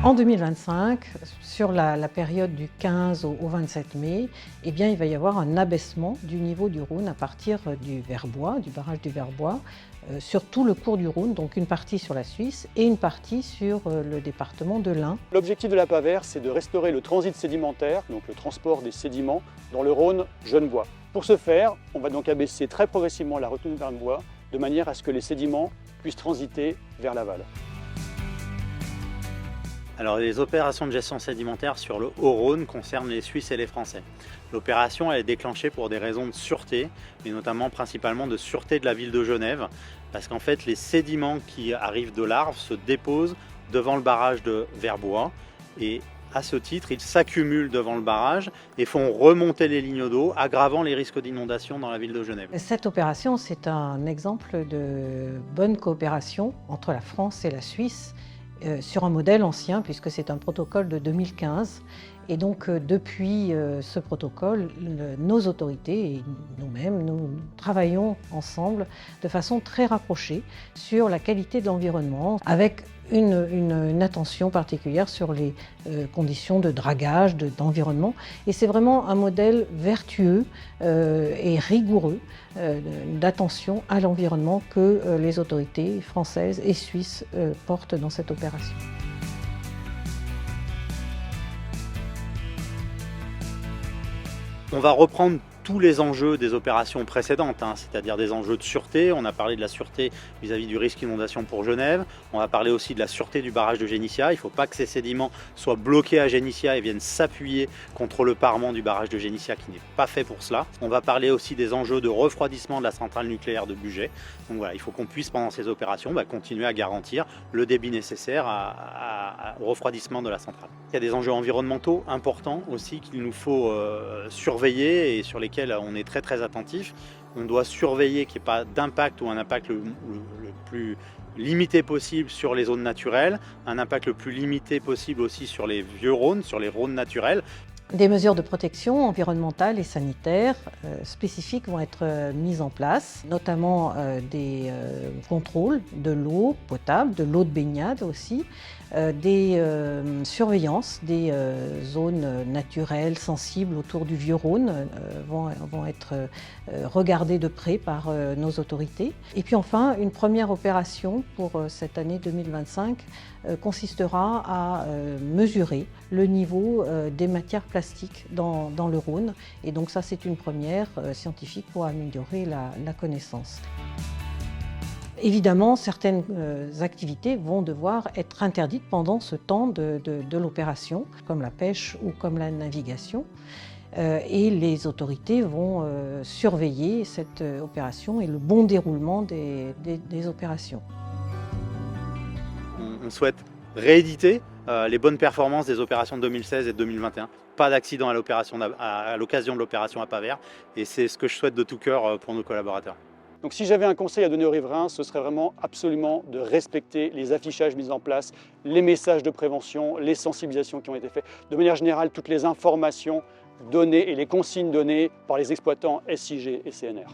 En 2025, sur la période du 15 au 27 mai, eh bien, il va y avoir un abaissement du niveau du Rhône à partir du Verbois, du barrage du Verbois, sur tout le cours du Rhône, donc une partie sur la Suisse et une partie sur le département de l'Ain. L'objectif de l'APAVER, c'est de restaurer le transit sédimentaire, donc le transport des sédiments, dans le Rhône genevois. Pour ce faire, on va donc abaisser très progressivement la retenue de Verbois, de manière à ce que les sédiments puissent transiter vers l'aval. Alors les opérations de gestion sédimentaire sur le Haut-Rhône concernent les Suisses et les Français. L'opération est déclenchée pour des raisons de sûreté, mais notamment principalement de sûreté de la ville de Genève, parce qu'en fait les sédiments qui arrivent de l'Arve se déposent devant le barrage de Verbois et à ce titre, ils s'accumulent devant le barrage et font remonter les lignes d'eau, aggravant les risques d'inondation dans la ville de Genève. Cette opération, c'est un exemple de bonne coopération entre la France et la Suisse sur un modèle ancien, puisque c'est un protocole de 2015. Et donc, depuis ce protocole, nos autorités et nous-mêmes, nous travaillons ensemble de façon très rapprochée sur la qualité de l'environnement, avec une attention particulière sur les conditions de dragage, d'environnement. Et c'est vraiment un modèle vertueux et rigoureux d'attention à l'environnement que les autorités françaises et suisses portent dans cette opération. On va reprendre tous les enjeux des opérations précédentes, c'est-à-dire des enjeux de sûreté. On a parlé de la sûreté vis-à-vis du risque d'inondation pour Genève. On va parler aussi de la sûreté du barrage de Génissia. Il ne faut pas que ces sédiments soient bloqués à Génissia et viennent s'appuyer contre le parement du barrage de Génissia qui n'est pas fait pour cela. On va parler aussi des enjeux de refroidissement de la centrale nucléaire de Bugey. Donc voilà, il faut qu'on puisse pendant ces opérations continuer à garantir le débit nécessaire au refroidissement de la centrale. Il y a des enjeux environnementaux importants aussi qu'il nous faut surveiller et sur lesquels on est très attentif. On doit surveiller qu'il n'y ait pas d'impact ou un impact le plus limité possible sur les zones naturelles, un impact le plus limité possible aussi sur les vieux Rhônes, sur les Rhônes naturels. Des mesures de protection environnementale et sanitaire spécifiques vont être mises en place, notamment des contrôles de l'eau potable, de l'eau de baignade aussi, des surveillances des zones naturelles sensibles autour du Vieux-Rhône vont être regardées de près par nos autorités. Et puis enfin, une première opération pour cette année 2025 consistera à mesurer le niveau des matières plastiques dans le Rhône. Et donc ça, c'est une première scientifique pour améliorer la connaissance. Évidemment, certaines activités vont devoir être interdites pendant ce temps de l'opération, comme la pêche ou comme la navigation. Et les autorités vont surveiller cette opération et le bon déroulement des opérations. On souhaite rééditer les bonnes performances des opérations de 2016 et de 2021. Pas d'accident à l'occasion de l'opération APAVER et c'est ce que je souhaite de tout cœur pour nos collaborateurs. Donc si j'avais un conseil à donner aux riverains, ce serait vraiment absolument de respecter les affichages mis en place, les messages de prévention, les sensibilisations qui ont été faites. De manière générale, toutes les informations données et les consignes données par les exploitants SIG et CNR.